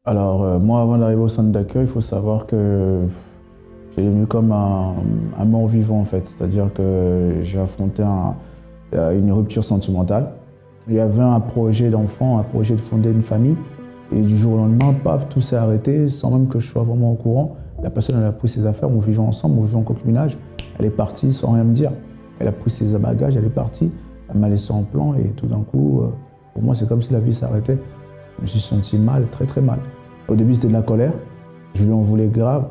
Alors, moi, avant d'arriver au centre d'accueil, il faut savoir que j'ai venu comme un mort-vivant, en fait. C'est-à-dire que j'ai affronté une rupture sentimentale. Il y avait un projet d'enfant, un projet de fonder une famille. Et du jour au lendemain, paf, tout s'est arrêté sans même que je sois vraiment au courant. La personne, elle a pris ses affaires, on vivait ensemble, on vivait en concubinage. Elle est partie sans rien me dire. Elle a pris ses bagages, elle est partie. Elle m'a laissé en plan et tout d'un coup, pour moi, c'est comme si la vie s'arrêtait. Je me suis senti mal, très très mal. Au début, c'était de la colère. Je lui en voulais grave.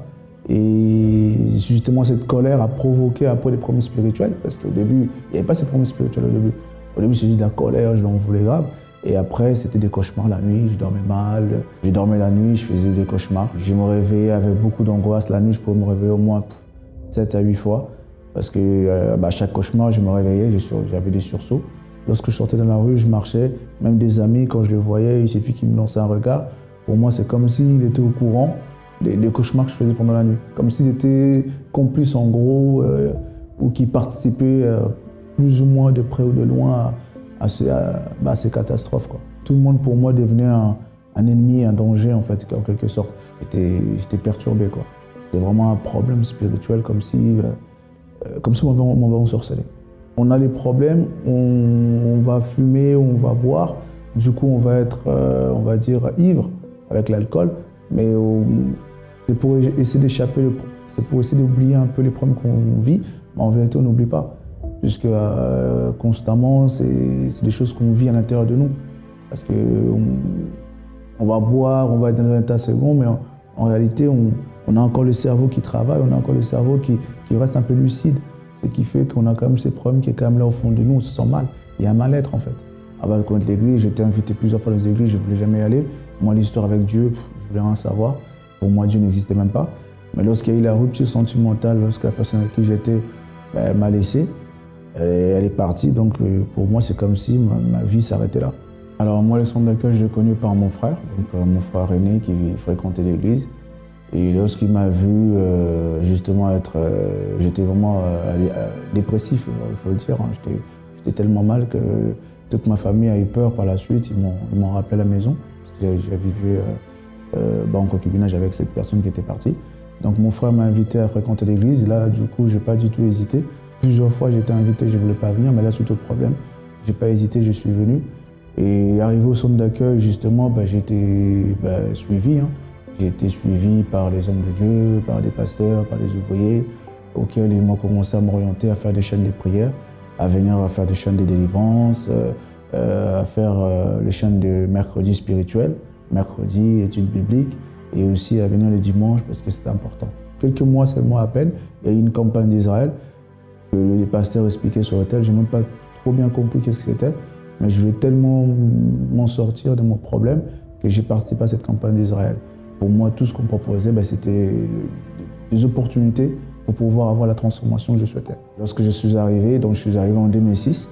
Et justement, cette colère a provoqué un peu des problèmes spirituels. Parce qu'au début, il n'y avait pas ces problèmes spirituels au début. Au début, c'était de la colère, je lui en voulais grave. Et après, c'était des cauchemars la nuit, je dormais mal. Je dormais la nuit, je faisais des cauchemars. Je me réveillais avec beaucoup d'angoisse. La nuit, je pouvais me réveiller au moins 7 à 8 fois. Parce que chaque cauchemar, je me réveillais, j'avais des sursauts. Lorsque je sortais dans la rue, je marchais. Même des amis, quand je les voyais, il suffit qu'ils me lançaient un regard. Pour moi, c'est comme s'il était au courant des cauchemars que je faisais pendant la nuit. Comme s'il était complice, en gros, ou qu'il participait plus ou moins de près ou de loin à ces catastrophes, quoi. Tout le monde, pour moi, devenait un ennemi, un danger, en fait, en quelque sorte. J'étais perturbé, quoi. C'était vraiment un problème spirituel, comme si on m'avait ensorcelé. On a les problèmes, on va fumer, on va boire, du coup on va être, on va dire, ivre avec l'alcool, mais c'est pour essayer d'échapper, c'est pour essayer d'oublier un peu les problèmes qu'on vit, mais en vérité on n'oublie pas, puisque constamment c'est des choses qu'on vit à l'intérieur de nous, parce que on va boire, on va être dans un état second, mais en réalité on a encore le cerveau qui travaille, on a encore le cerveau qui reste un peu lucide. Ce qui fait qu'on a quand même ces problèmes qui est quand même là au fond de nous, on se sent mal. Il y a un mal-être en fait. Avant de connaître l'église, j'étais invité plusieurs fois dans les églises, je ne voulais jamais y aller. Moi, l'histoire avec Dieu, je voulais rien savoir. Pour moi, Dieu n'existait même pas. Mais lorsqu'il y a eu la rupture sentimentale, lorsque la personne avec qui j'étais m'a laissé, elle est partie. Donc pour moi, c'est comme si ma vie s'arrêtait là. Alors moi, le centre d'accueil, je l'ai connu par mon frère, donc mon frère aîné qui fréquentait l'église. Et lorsqu'il m'a vu justement j'étais vraiment dépressif, il faut le dire. Hein. J'étais tellement mal que toute ma famille a eu peur par la suite. Ils m'ont rappelé à la maison, parce que j'ai vécu en concubinage avec cette personne qui était partie. Donc mon frère m'a invité à fréquenter l'église. Et là, du coup, je n'ai pas du tout hésité. Plusieurs fois, j'ai été invité, je ne voulais pas venir, mais là, suite au problème, je n'ai pas hésité, je suis venu. Et arrivé au centre d'accueil, justement, j'ai été suivi. Hein. J'ai été suivi par les hommes de Dieu, par des pasteurs, par des ouvriers, auxquels ils m'ont commencé à m'orienter à faire des chaînes de prière, à venir à faire des chaînes de délivrance, à faire les chaînes de mercredi spirituel, mercredi études bibliques, et aussi à venir le dimanche parce que c'était important. Quelques mois seulement à peine, il y a eu une campagne d'Israël que les pasteurs expliquaient sur l'hôtel. Je n'ai même pas trop bien compris qu'est-ce que c'était, mais je voulais tellement m'en sortir de mon problème que j'ai participé à cette campagne d'Israël. Pour moi, tout ce qu'on proposait, c'était des opportunités pour pouvoir avoir la transformation que je souhaitais. Lorsque je suis arrivé en 2006,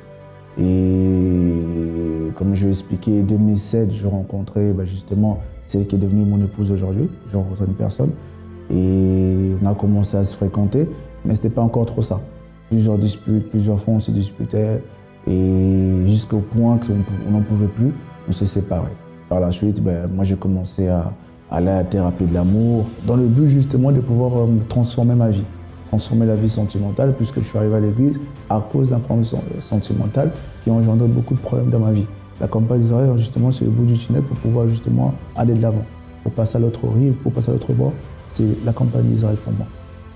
et comme je l'ai expliqué, en 2007, je rencontrais justement celle qui est devenue mon épouse aujourd'hui. Je rencontrais une personne et on a commencé à se fréquenter, mais ce n'était pas encore trop ça. Plusieurs disputes, plusieurs fois on se disputait, et jusqu'au point qu'on n'en pouvait plus, on s'est séparés. Par la suite, moi j'ai commencé à aller à la thérapie de l'amour, dans le but justement de pouvoir transformer ma vie, transformer la vie sentimentale, puisque je suis arrivé à l'église à cause d'un problème sentimental qui a engendré beaucoup de problèmes dans ma vie. La campagne d'Israël, justement, c'est le bout du tunnel pour pouvoir justement aller de l'avant, pour passer à l'autre rive, pour passer à l'autre bord. C'est la campagne d'Israël pour moi.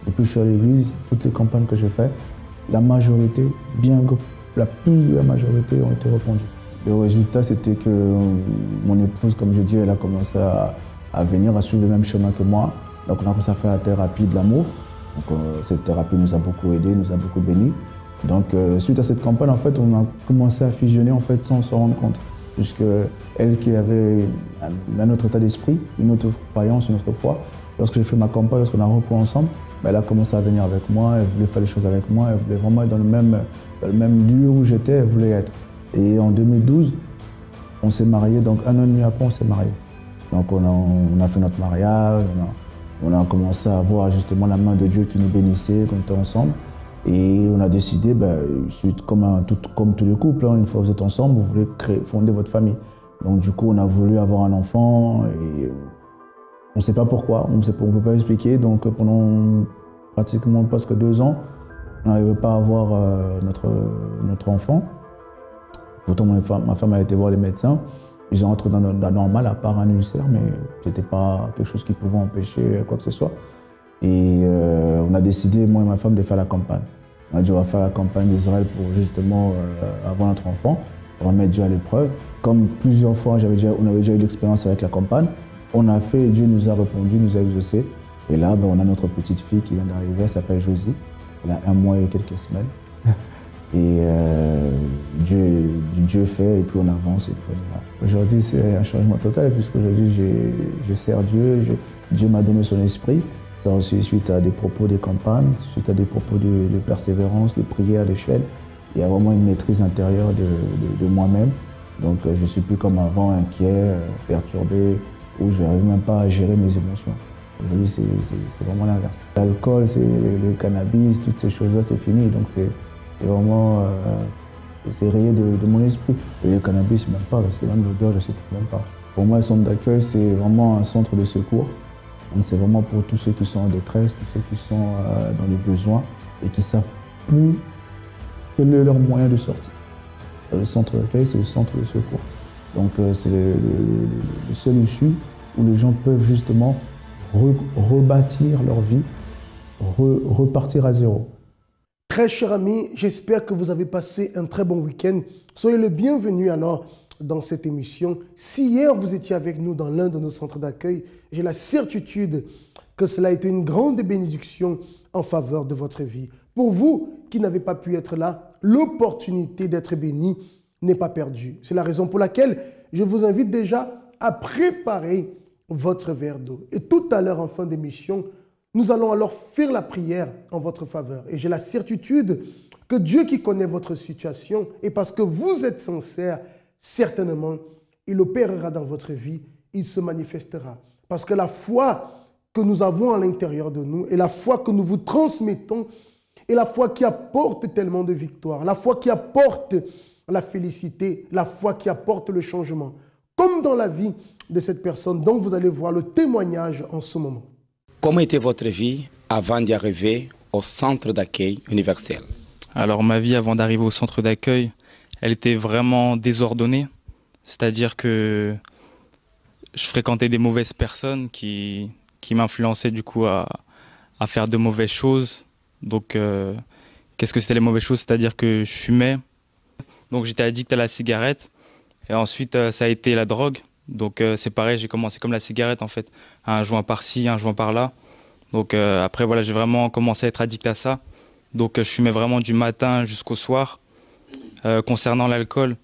Depuis que je suis à l'église, toutes les campagnes que j'ai faites, la majorité, la majorité ont été répondues. Le résultat, c'était que mon épouse, comme je dis, elle a commencé à venir, à suivre le même chemin que moi. Donc on a commencé à faire la thérapie de l'amour. Cette thérapie nous a beaucoup aidé, nous a beaucoup bénis. Donc suite à cette campagne, en fait, on a commencé à fusionner en fait, sans se rendre compte. Puisque elle qui avait un autre état d'esprit, une autre croyance, une autre foi, lorsque j'ai fait ma campagne, lorsqu'on a repris ensemble, elle a commencé à venir avec moi, elle voulait faire les choses avec moi, elle voulait vraiment être dans le même lieu où j'étais, elle voulait être. Et en 2012, on s'est mariés, donc un an et demi après, on s'est mariés. Donc on a fait notre mariage, on a commencé à voir justement la main de Dieu qui nous bénissait, qu'on était ensemble. Et on a décidé, comme tous les couples, une fois que vous êtes ensemble, vous voulez fonder votre famille. Donc du coup, on a voulu avoir un enfant. Et On ne sait pas pourquoi, on ne peut pas expliquer. Donc pendant pratiquement presque 2 ans, on n'arrivait pas à avoir notre enfant. Pourtant, ma femme a été voir les médecins. Ils ont rentré dans la normale, à part un ulcère, mais ce n'était pas quelque chose qui pouvait empêcher quoi que ce soit. Et on a décidé, moi et ma femme, de faire la campagne. On a dit on va faire la campagne d'Israël pour justement avoir notre enfant. On va mettre Dieu à l'épreuve. Comme plusieurs fois, on avait déjà eu l'expérience avec la campagne. On a fait, Dieu nous a répondu, nous a exaucé. Et là, on a notre petite fille qui vient d'arriver, elle s'appelle Josie. Elle a 1 mois et quelques semaines. Et Dieu fait, et puis on avance. Aujourd'hui, c'est un changement total, puisqu'aujourd'hui, je sers Dieu. Dieu m'a donné son esprit. Ça aussi suite à des propos des campagnes, suite à des propos de persévérance, de prière à l'échelle. Il y a vraiment une maîtrise intérieure de moi-même. Donc je ne suis plus comme avant, inquiet, perturbé, où je n'arrive même pas à gérer mes émotions. Aujourd'hui, c'est vraiment l'inverse. L'alcool, le cannabis, toutes ces choses-là, c'est fini. Donc c'est vraiment c'est rayé de mon esprit. Et le cannabis, même pas, parce que même l'odeur, je ne sais même pas. Pour moi, le centre d'accueil, c'est vraiment un centre de secours. C'est vraiment pour tous ceux qui sont en détresse, tous ceux qui sont dans les besoins et qui ne savent plus quel est leur moyen de sortir. Le centre d'accueil, c'est le centre de secours. Donc c'est le seul issue où les gens peuvent justement rebâtir leur vie, repartir à zéro. Très chers amis, j'espère que vous avez passé un très bon week-end. Soyez le bienvenu alors dans cette émission. Si hier vous étiez avec nous dans l'un de nos centres d'accueil, j'ai la certitude que cela a été une grande bénédiction en faveur de votre vie. Pour vous qui n'avez pas pu être là, l'opportunité d'être béni n'est pas perdue. C'est la raison pour laquelle je vous invite déjà à préparer votre verre d'eau. Et tout à l'heure en fin d'émission, nous allons alors faire la prière en votre faveur. Et j'ai la certitude que Dieu qui connaît votre situation, et parce que vous êtes sincère, certainement, il opérera dans votre vie, il se manifestera. Parce que la foi que nous avons à l'intérieur de nous et la foi que nous vous transmettons est la foi qui apporte tellement de victoires, la foi qui apporte la félicité, la foi qui apporte le changement. Comme dans la vie de cette personne dont vous allez voir le témoignage en ce moment. Comment était votre vie avant d'y arriver au centre d'accueil universel? Alors ma vie avant d'arriver au centre d'accueil, elle était vraiment désordonnée. C'est-à-dire que je fréquentais des mauvaises personnes qui m'influençaient du coup à faire de mauvaises choses. Donc qu'est-ce que c'était les mauvaises choses? C'est-à-dire que je fumais. Donc j'étais addict à la cigarette. Et ensuite ça a été la drogue. Donc c'est pareil, j'ai commencé comme la cigarette en fait. Un joint par-ci, un joint par-là. Donc après voilà, j'ai vraiment commencé à être addict à ça. Donc je fumais vraiment du matin jusqu'au soir. Concernant l'alcool,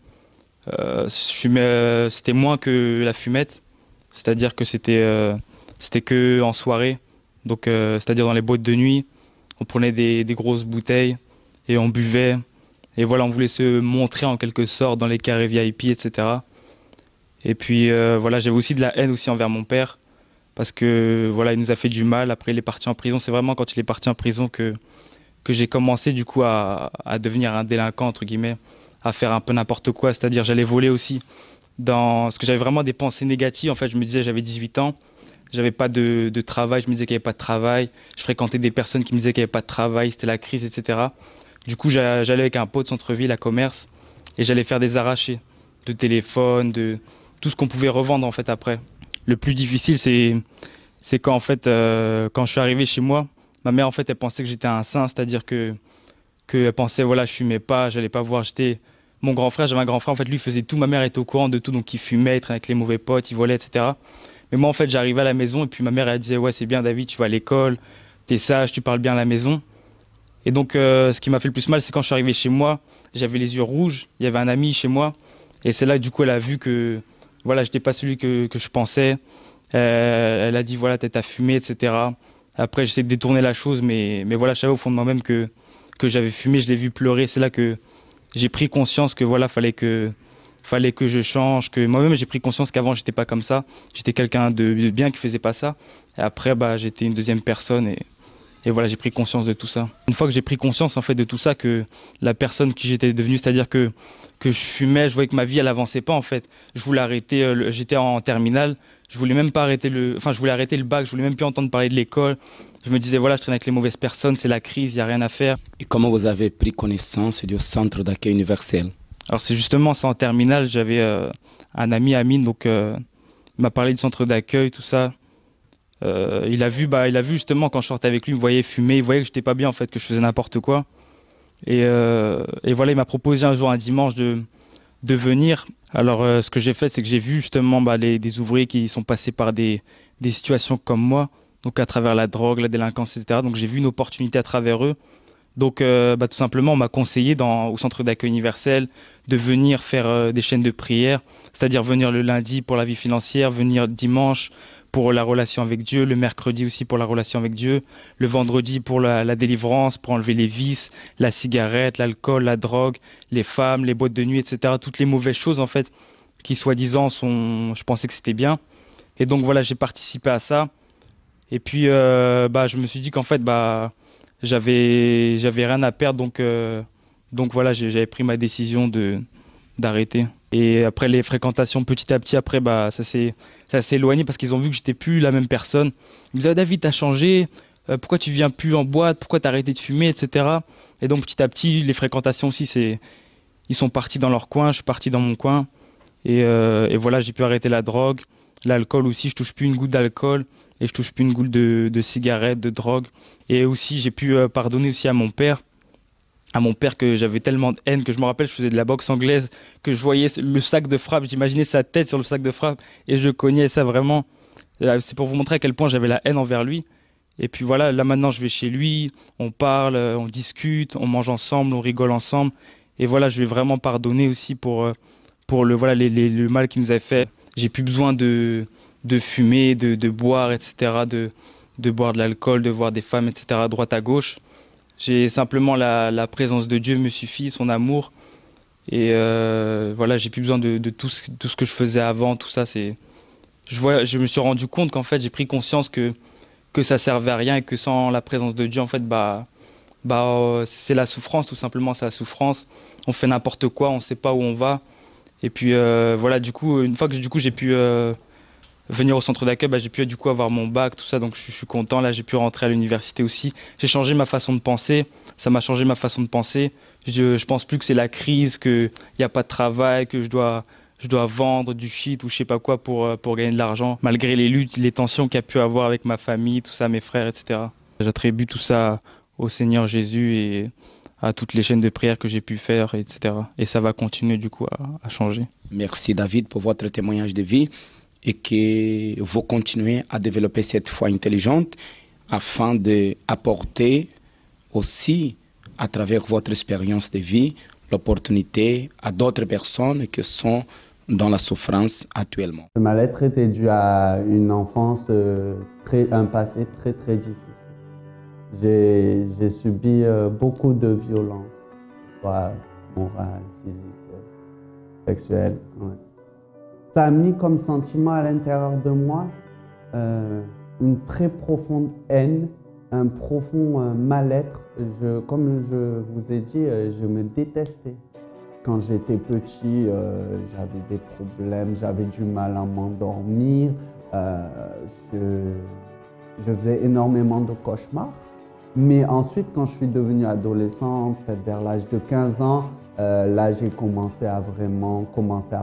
c'était moins que la fumette. C'est-à-dire que c'était que en soirée. Donc c'est-à-dire dans les boîtes de nuit, on prenait des grosses bouteilles et on buvait. Et voilà, on voulait se montrer en quelque sorte dans les carrés VIP, etc. Et puis voilà, j'avais aussi de la haine aussi envers mon père parce que voilà, il nous a fait du mal. Après, il est parti en prison. C'est vraiment quand il est parti en prison que j'ai commencé du coup à devenir un délinquant entre guillemets, à faire un peu n'importe quoi. C'est-à-dire, j'allais voler aussi parce que j'avais vraiment des pensées négatives. En fait, je me disais, j'avais 18 ans, j'avais pas de travail. Je me disais qu'il n'y avait pas de travail. Je fréquentais des personnes qui me disaient qu'il n'y avait pas de travail. C'était la crise, etc. Du coup, j'allais avec un pote centre-ville à commerce et j'allais faire des arrachés de téléphone, de tout ce qu'on pouvait revendre en fait après. Le plus difficile, c'est quand en fait, quand je suis arrivé chez moi, ma mère en fait, elle pensait que j'étais un saint, c'est-à-dire que elle pensait voilà, je fumais pas, j'allais pas voir, mon grand frère, j'avais un grand frère en fait, lui faisait tout, ma mère était au courant de tout, donc il fumait, il traînait avec les mauvais potes, il volait, etc. Mais moi en fait, j'arrivais à la maison et puis ma mère elle disait ouais c'est bien David, tu vas à l'école, t'es sage, tu parles bien à la maison. Et donc ce qui m'a fait le plus mal, c'est quand je suis arrivé chez moi, j'avais les yeux rouges, il y avait un ami chez moi et c'est là du coup elle a vu que voilà, j'étais pas celui que je pensais. Elle a dit voilà, t'as fumé, etc. Après, j'essaie de détourner la chose, mais voilà, je savais au fond de moi-même que j'avais fumé, je l'ai vu pleurer. C'est là que j'ai pris conscience que voilà, fallait que je change, que moi-même j'ai pris conscience qu'avant j'étais pas comme ça. J'étais quelqu'un de bien qui faisait pas ça. Et après, j'étais une deuxième personne Et voilà, j'ai pris conscience de tout ça. Une fois que j'ai pris conscience en fait de tout ça, que la personne qui j'étais devenu, c'est-à-dire que je fumais, je voyais que ma vie elle avançait pas en fait. Je voulais arrêter, j'étais en terminale, je voulais même pas arrêter je voulais arrêter le bac, je voulais même plus entendre parler de l'école. Je me disais voilà, je traîne avec les mauvaises personnes, c'est la crise, il y a rien à faire. Et comment vous avez pris connaissance du centre d'accueil universel? Alors c'est justement ça en terminale, j'avais un ami Amine, donc il m'a parlé du centre d'accueil, tout ça. Il a vu justement quand je sortais avec lui, il me voyait fumer, il voyait que j'étais pas bien en fait, que je faisais n'importe quoi. Et voilà, il m'a proposé un jour, un dimanche, de venir. Alors ce que j'ai fait, c'est que j'ai vu justement des ouvriers qui sont passés par des situations comme moi, donc à travers la drogue, la délinquance, etc. Donc j'ai vu une opportunité à travers eux. Donc tout simplement, on m'a conseillé au centre d'accueil universel de venir faire des chaînes de prière, c'est-à-dire venir le lundi pour la vie financière, venir dimanche pour la relation avec Dieu, le mercredi aussi pour la relation avec Dieu, le vendredi pour la délivrance, pour enlever les vices, la cigarette, l'alcool, la drogue, les femmes, les boîtes de nuit, etc. Toutes les mauvaises choses en fait qui soi-disant je pensais que c'était bien. Et donc voilà, j'ai participé à ça. Et puis je me suis dit qu'en fait j'avais rien à perdre, donc voilà, j'avais pris ma décision d'arrêter. Et après les fréquentations petit à petit, après ça s'est éloigné parce qu'ils ont vu que j'étais plus la même personne. Ils me disaient David, t'as changé, pourquoi tu viens plus en boîte, pourquoi t'as arrêté de fumer, etc. Et donc petit à petit, les fréquentations aussi, ils sont partis dans leur coin, je suis parti dans mon coin. Et voilà, j'ai pu arrêter la drogue, l'alcool aussi, je touche plus une goutte d'alcool. Et je touche plus une goutte de cigarettes, de drogue. Et aussi, j'ai pu pardonner aussi à mon père que j'avais tellement de haine, que je me rappelle, je faisais de la boxe anglaise, que je voyais le sac de frappe, j'imaginais sa tête sur le sac de frappe, et je cognais ça vraiment. C'est pour vous montrer à quel point j'avais la haine envers lui. Et puis voilà, là maintenant, je vais chez lui, on parle, on discute, on mange ensemble, on rigole ensemble. Et voilà, je lui ai vraiment pardonné aussi pour le mal qu'il nous avait fait. J'ai plus besoin de fumer, de boire, etc., de boire de l'alcool, de voir des femmes, etc., à droite à gauche. J'ai simplement la présence de Dieu me suffit, son amour. Et voilà, j'ai plus besoin de tout ce que je faisais avant, tout ça. Je me suis rendu compte qu'en fait, j'ai pris conscience que ça servait à rien et que sans la présence de Dieu, en fait, c'est la souffrance, tout simplement, c'est la souffrance. On fait n'importe quoi, on ne sait pas où on va. Et puis voilà, du coup, une fois que j'ai pu venir au centre d'accueil, j'ai pu du coup avoir mon bac, tout ça, donc je suis content. Là, j'ai pu rentrer à l'université aussi. J'ai changé ma façon de penser, ça m'a changé ma façon de penser. Je pense plus que c'est la crise, qu'il n'y a pas de travail, que je dois vendre du shit ou je sais pas quoi pour gagner de l'argent, malgré les luttes, les tensions qu'il y a pu avoir avec ma famille, tout ça, mes frères, etc. J'attribue tout ça au Seigneur Jésus et à toutes les chaînes de prière que j'ai pu faire, etc. Et ça va continuer du coup à changer. Merci David pour votre témoignage de vie et que vous continuez à développer cette foi intelligente afin d'apporter aussi, à travers votre expérience de vie, l'opportunité à d'autres personnes qui sont dans la souffrance actuellement. Ce mal-être était dû à une enfance, un passé très très difficile. J'ai subi beaucoup de violences, soit morale, physique, sexuelle. Ouais. Ça a mis comme sentiment à l'intérieur de moi une très profonde haine, un profond mal-être. Comme je vous ai dit, je me détestais. Quand j'étais petit, j'avais des problèmes, j'avais du mal à m'endormir. Je faisais énormément de cauchemars. Mais ensuite, quand je suis devenu adolescent, peut-être vers l'âge de 15 ans, là, j'ai commencé à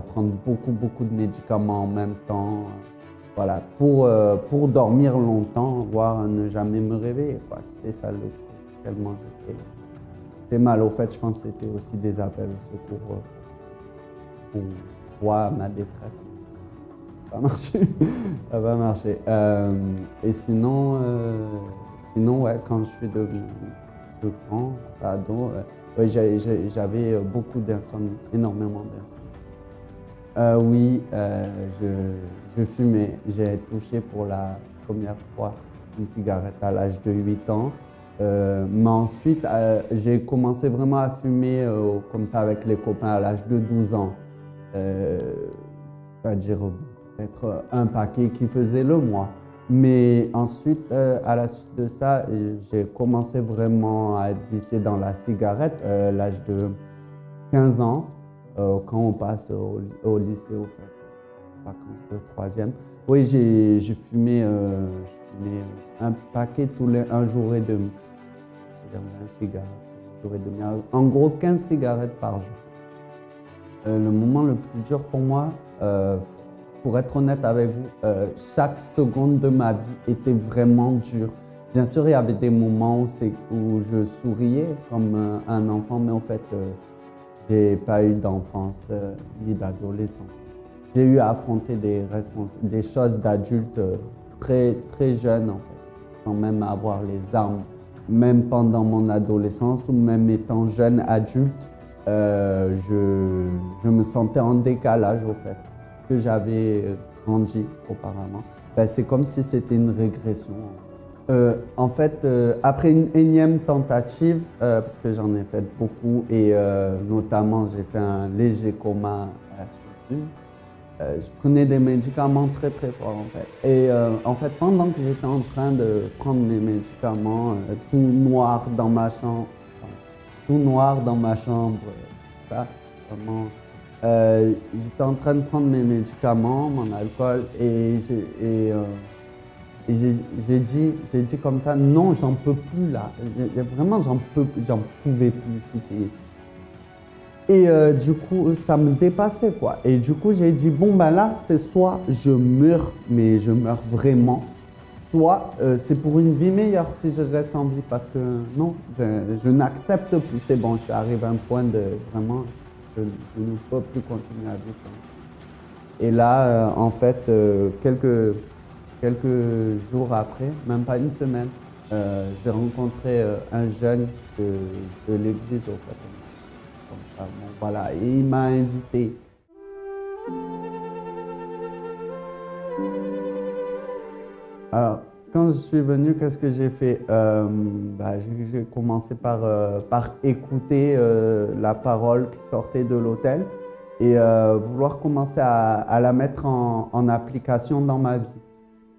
prendre beaucoup de médicaments en même temps. Voilà, pour dormir longtemps, voire ne jamais me réveiller. C'était ça le truc, tellement j'étais mal. Au fait, je pense que c'était aussi des appels au secours pour voir ma détresse. Ça va marcher. Ça va marcher. Et sinon, ouais, quand je suis devenu plus grand, ado, ouais, j'avais beaucoup d'insomnie, énormément d'insomnie. Oui, je fumais. J'ai touché pour la première fois une cigarette à l'âge de 8 ans. Mais ensuite, j'ai commencé vraiment à fumer comme ça avec les copains à l'âge de 12 ans. C'est-à-dire peut-être un paquet qui faisait le mois. Mais ensuite, à la suite de ça, j'ai commencé vraiment à être vicié dans la cigarette à l'âge de 15 ans, quand on passe au lycée, au fait, vacances de troisième. Oui, j'ai fumé, un paquet un jour et demi. C'est-à-dire 20 cigarettes, un jour et demi. En gros, 15 cigarettes par jour. Le moment le plus dur pour moi, pour être honnête avec vous, chaque seconde de ma vie était vraiment dure. Bien sûr, il y avait des moments où je souriais comme un enfant, mais en fait, j'ai pas eu d'enfance ni d'adolescence. J'ai eu à affronter des choses d'adultes très, très jeunes, en fait, sans même avoir les armes. Même pendant mon adolescence ou même étant jeune adulte, je me sentais en décalage, au fait, que j'avais grandi auparavant. Ben, c'est comme si c'était une régression. En fait, après une énième tentative, parce que j'en ai fait beaucoup et notamment j'ai fait un léger coma à la suite, je prenais des médicaments très très forts en fait. Et en fait, pendant que j'étais en train de prendre mes médicaments, tout noir dans ma chambre, ça, vraiment, j'étais en train de prendre mes médicaments, mon alcool, et j'ai dit comme ça, non, j'en peux plus là. Vraiment, j'en pouvais plus. Et du coup, ça me dépassait quoi. Et du coup, j'ai dit, bon ben là, c'est soit je meurs, mais je meurs vraiment, soit c'est pour une vie meilleure si je reste en vie. Parce que non, je n'accepte plus. C'est bon, je suis arrivé à un point de vraiment, je ne peux plus continuer à vivre. Et là, en fait, quelques jours après, même pas une semaine, j'ai rencontré un jeune de l'église au fait. Comme ça, bon, voilà, et il m'a invité. Alors, quand je suis venu, qu'est-ce que j'ai fait? J'ai commencé par écouter la parole qui sortait de l'autel et vouloir commencer à la mettre en application dans ma vie.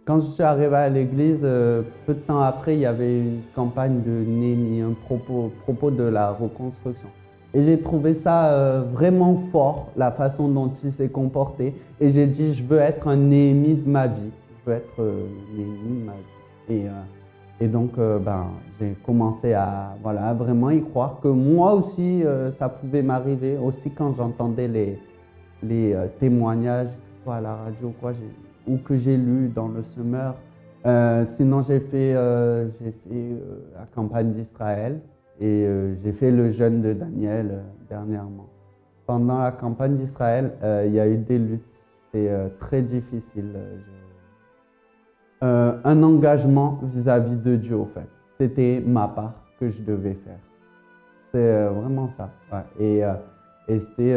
Quand je suis arrivé à l'église, peu de temps après, il y avait une campagne de Néhémie, un propos de la reconstruction. Et j'ai trouvé ça vraiment fort, la façon dont il s'est comporté. Et j'ai dit, je veux être un Néhémie de ma vie. Je veux être Néhémie de ma vie. Et donc, j'ai commencé à vraiment y croire que moi aussi, ça pouvait m'arriver. Aussi quand j'entendais les témoignages, que ce soit à la radio ou que j'ai lu dans le Semeur. Sinon, j'ai fait la campagne d'Israël. Et j'ai fait le jeûne de Daniel dernièrement. Pendant la campagne d'Israël, il y a eu des luttes. C'était très difficile. Un engagement vis-à-vis de Dieu, au fait. C'était ma part que je devais faire. C'est vraiment ça. Ouais. Et c'était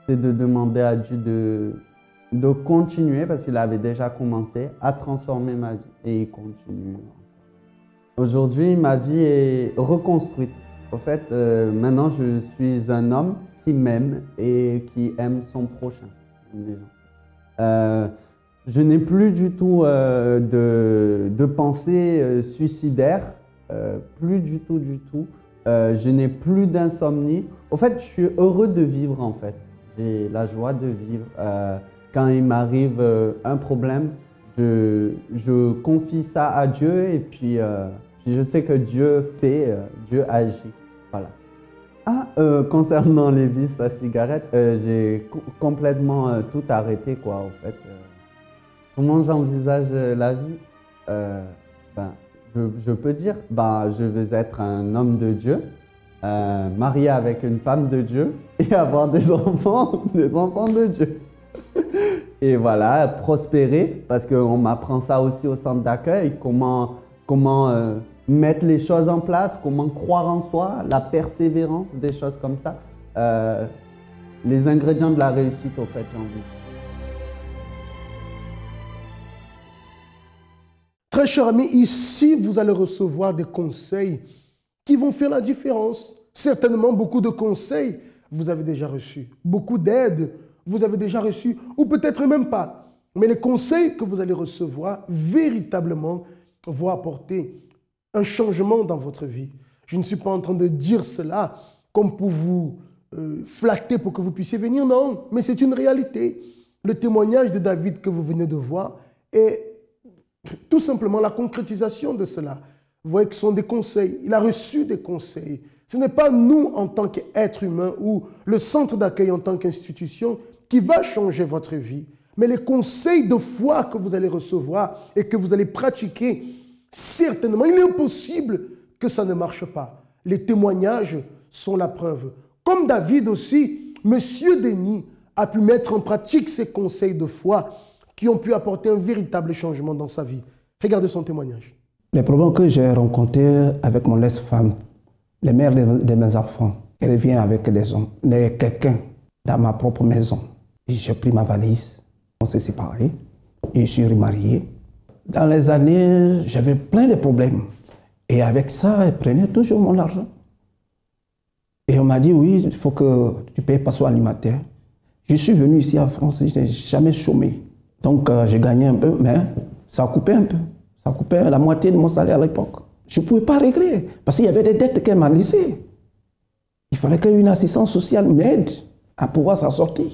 de demander à Dieu de continuer, parce qu'il avait déjà commencé à transformer ma vie. Et il continue. Aujourd'hui, ma vie est reconstruite. En fait, maintenant, je suis un homme qui m'aime et qui aime son prochain. Je n'ai plus du tout de pensée suicidaire, plus du tout. Je n'ai plus d'insomnie. En fait, je suis heureux de vivre, en fait. J'ai la joie de vivre. Quand il m'arrive un problème, je confie ça à Dieu et puis je sais que Dieu agit. Voilà. Concernant les vices à cigarette, j'ai complètement tout arrêté quoi en fait. Comment j'envisage la vie? Je peux dire, je veux être un homme de Dieu, marié avec une femme de Dieu et avoir des enfants de Dieu. Et voilà, prospérer, parce qu'on m'apprend ça aussi au centre d'accueil, comment mettre les choses en place, comment croire en soi, la persévérance, des choses comme ça. Les ingrédients de la réussite, au fait, j'ai envie. Très cher ami, ici, vous allez recevoir des conseils qui vont faire la différence. Certainement, beaucoup de conseils, vous avez déjà reçus. Beaucoup d'aides, vous avez déjà reçu, ou peut-être même pas. Mais les conseils que vous allez recevoir, véritablement, vont apporter un changement dans votre vie. Je ne suis pas en train de dire cela comme pour vous flatter pour que vous puissiez venir, non, mais c'est une réalité. Le témoignage de David que vous venez de voir est tout simplement la concrétisation de cela. Vous voyez que ce sont des conseils. Il a reçu des conseils. Ce n'est pas nous en tant qu'êtres humains ou le centre d'accueil en tant qu'institution qui va changer votre vie. Mais les conseils de foi que vous allez recevoir et que vous allez pratiquer, certainement, il est impossible que ça ne marche pas. Les témoignages sont la preuve. Comme David aussi, M. Denis a pu mettre en pratique ces conseils de foi qui ont pu apporter un véritable changement dans sa vie. Regardez son témoignage. Les problèmes que j'ai rencontrés avec mon ex-femme, les mères de mes enfants, elle vient avec des hommes, quelqu'un dans ma propre maison. J'ai pris ma valise, on s'est séparés et je suis remarié. Dans les années, j'avais plein de problèmes. Et avec ça, elle prenait toujours mon argent. Et on m'a dit, oui, il faut que tu payes passoire alimentaire. Je suis venu ici en France, je n'ai jamais chômé. Donc, j'ai gagné un peu, mais ça coupait un peu. Ça coupait la moitié de mon salaire à l'époque. Je ne pouvais pas régler, parce qu'il y avait des dettes qu'elle m'a laissées. Il fallait qu'une assistance sociale m'aide à pouvoir s'en sortir.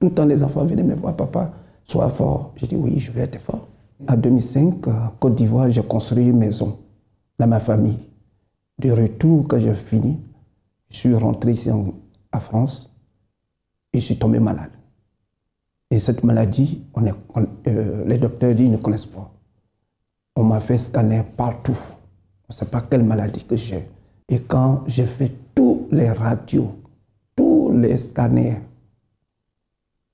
Tout le temps, les enfants venaient me voir, papa, sois fort. J'ai dit, oui, je vais être fort. En 2005, Côte d'Ivoire, j'ai construit une maison dans ma famille. Du retour, quand j'ai fini, je suis rentré ici en France et je suis tombé malade. Et cette maladie, les docteurs disent qu'ils ne connaissent pas. On m'a fait scanner partout. On ne sait pas quelle maladie que j'ai. Et quand j'ai fait tous les radios, tous les scanners,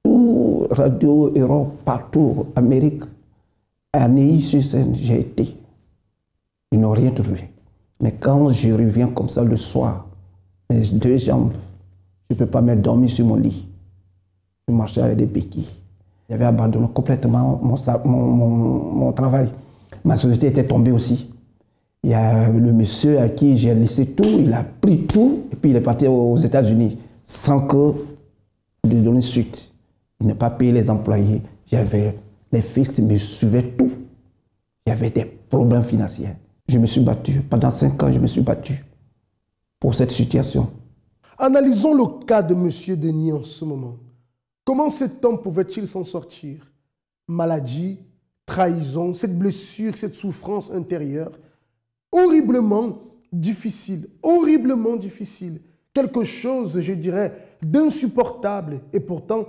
tous Radio Europe, partout, Amérique, à Neuilly-sur-Seine, j'ai été. Ils n'ont rien trouvé. Mais quand je reviens comme ça le soir, mes deux jambes, je ne peux pas me dormir sur mon lit. Je marchais avec des béquilles. J'avais abandonné complètement mon travail. Ma société était tombée aussi. Il y a le monsieur à qui j'ai laissé tout, il a pris tout, et puis il est parti aux États-Unis sans que je lui donne suite. Il n'a pas payé les employés. J'avais les fixes qui me suivaient tout. Il y avait des problèmes financiers. Je me suis battu. Pendant 5 ans, je me suis battu pour cette situation. Analysons le cas de M. Denis en ce moment. Comment cet homme pouvait-il s'en sortir? Maladie, trahison, cette blessure, cette souffrance intérieure, horriblement difficile, horriblement difficile. Quelque chose, je dirais, d'insupportable. Et pourtant,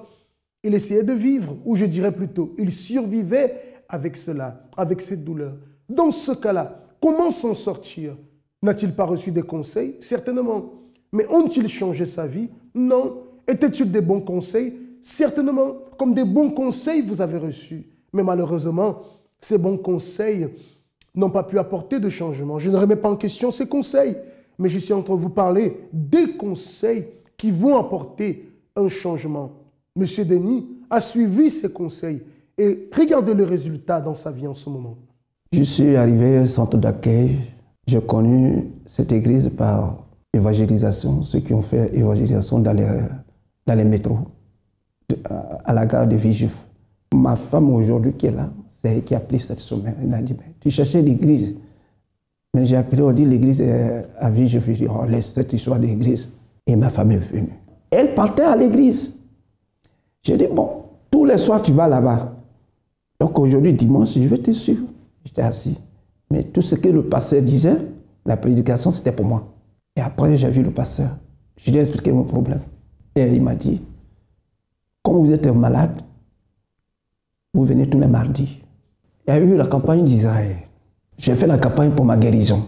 il essayait de vivre, ou je dirais plutôt, il survivait avec cela, avec cette douleur. Dans ce cas-là, comment s'en sortir? N'a-t-il pas reçu des conseils? Certainement. Mais ont-ils changé sa vie? Non. Étaient-ils des bons conseils? Certainement. Comme des bons conseils, vous avez reçus. Mais malheureusement, ces bons conseils n'ont pas pu apporter de changement. Je ne remets pas en question ces conseils, mais je suis en train de vous parler des conseils qui vont apporter un changement. Monsieur Denis a suivi ces conseils et regardez le résultat dans sa vie en ce moment. Je suis arrivé au centre d'accueil. J'ai connu cette église par évangélisation, ceux qui ont fait évangélisation dans les métros, à la gare de Villejuif. Ma femme aujourd'hui qui est là, c'est elle qui a pris cette semaine. Elle a dit, tu cherchais l'église. Mais j'ai appelé, on dit l'église est à Villejuif. Je dis, oh, laisse cette histoire d'église. Et ma femme est venue. Elle partait à l'église. J'ai dit, bon, tous les soirs tu vas là-bas. Donc aujourd'hui, dimanche, je vais te suivre. J'étais assis. Mais tout ce que le pasteur disait, la prédication, c'était pour moi. Et après, j'ai vu le pasteur. Je lui ai expliqué mon problème. Et il m'a dit, comme vous êtes malade, vous venez tous les mardis. Il y a eu la campagne d'Israël. J'ai fait la campagne pour ma guérison.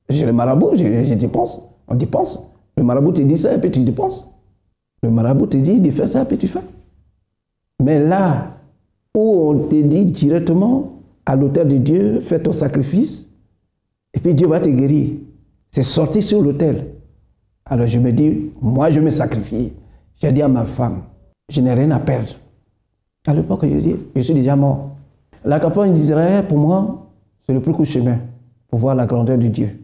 J'ai le marabout, je dépense. On dépense. Le marabout te dit ça et puis tu dépenses. Le marabout te dit de faire ça et puis tu fais. Mais là où on te dit directement à l'autel de Dieu, fais ton sacrifice et puis Dieu va te guérir. C'est sorti sur l'autel. Alors je me dis, moi je vais me sacrifier. J'ai dit à ma femme, je n'ai rien à perdre. À l'époque, je dis, je suis déjà mort. La campagne d'Israël, pour moi, c'est le plus court chemin pour voir la grandeur de Dieu,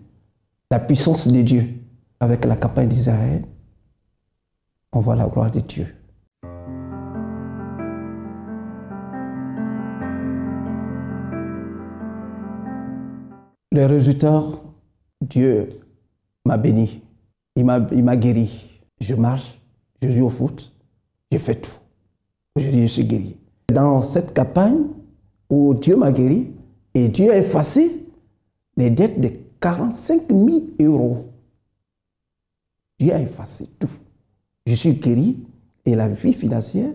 la puissance de Dieu. Avec la campagne d'Israël, on voit la gloire de Dieu. Les résultats, Dieu m'a béni. Il m'a guéri. Je marche, je joue au foot, je fais tout. Aujourd'hui, je suis guéri. Dans cette campagne où Dieu m'a guéri, et Dieu a effacé les dettes de 45 000 euros. Dieu a effacé tout. Je suis guéri et la vie financière,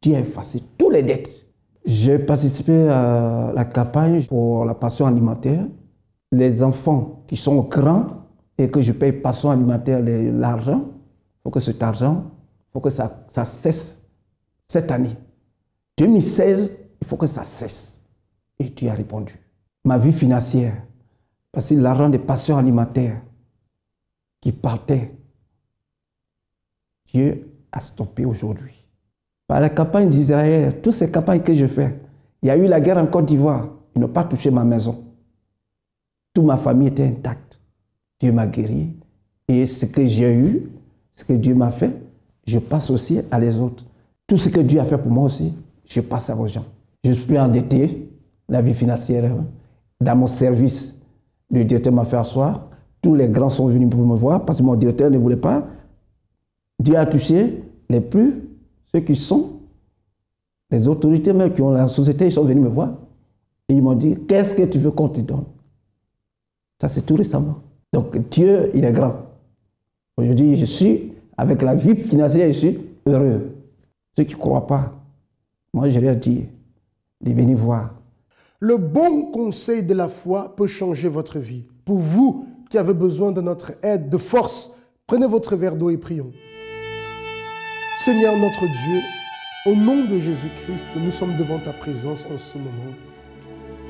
Dieu a effacé toutes les dettes. J'ai participé à la campagne pour la pension alimentaire. Les enfants qui sont grands et que je paye pension alimentaire l'argent, il faut que cet argent, il faut que ça cesse cette année. 2016, il faut que ça cesse. Et Dieu a répondu. Ma vie financière, parce que l'argent des pensions alimentaires qui partait, Dieu a stoppé aujourd'hui. Par la campagne d'Israël, toutes ces campagnes que je fais, il y a eu la guerre en Côte d'Ivoire. Ils n'ont pas touché ma maison. Toute ma famille était intacte. Dieu m'a guéri. Et ce que j'ai eu, ce que Dieu m'a fait, je passe aussi à les autres. Tout ce que Dieu a fait pour moi aussi, je passe aux gens. Je suis plus endetté, la vie financière. Dans mon service, le directeur m'a fait asseoir. Tous les grands sont venus pour me voir parce que mon directeur ne voulait pas. Dieu a touché les plus, ceux qui sont, les autorités même qui ont la société, ils sont venus me voir. Et ils m'ont dit, qu'est-ce que tu veux qu'on te donne? Ça, c'est tout récemment. Donc Dieu, il est grand. Aujourd'hui, je suis, avec la vie financière, je suis heureux. Ceux qui ne croient pas, moi, je leur dis de venir voir. Le bon conseil de la foi peut changer votre vie. Pour vous qui avez besoin de notre aide, de force, prenez votre verre d'eau et prions. Seigneur notre Dieu, au nom de Jésus-Christ, nous sommes devant ta présence en ce moment.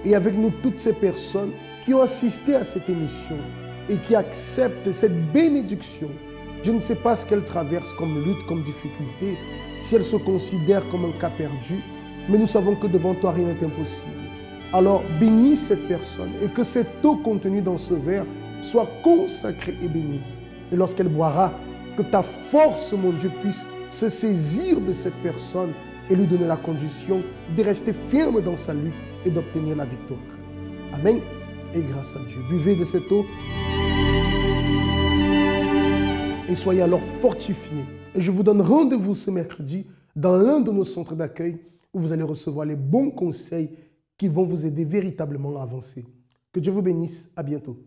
Et avec nous, toutes ces personnes qui ont assisté à cette émission et qui acceptent cette bénédiction. Je ne sais pas ce qu'elles traversent comme lutte, comme difficulté, si elles se considèrent comme un cas perdu, mais nous savons que devant toi, rien n'est impossible. Alors, bénis cette personne et que cette eau contenue dans ce verre soit consacrée et bénie. Et lorsqu'elle boira, que ta force, mon Dieu, puisse se saisir de cette personne et lui donner la condition de rester ferme dans sa lutte et d'obtenir la victoire. Amen. Et grâce à Dieu, buvez de cette eau et soyez alors fortifiés. Et je vous donne rendez-vous ce mercredi dans l'un de nos centres d'accueil où vous allez recevoir les bons conseils qui vont vous aider véritablement à avancer. Que Dieu vous bénisse. À bientôt.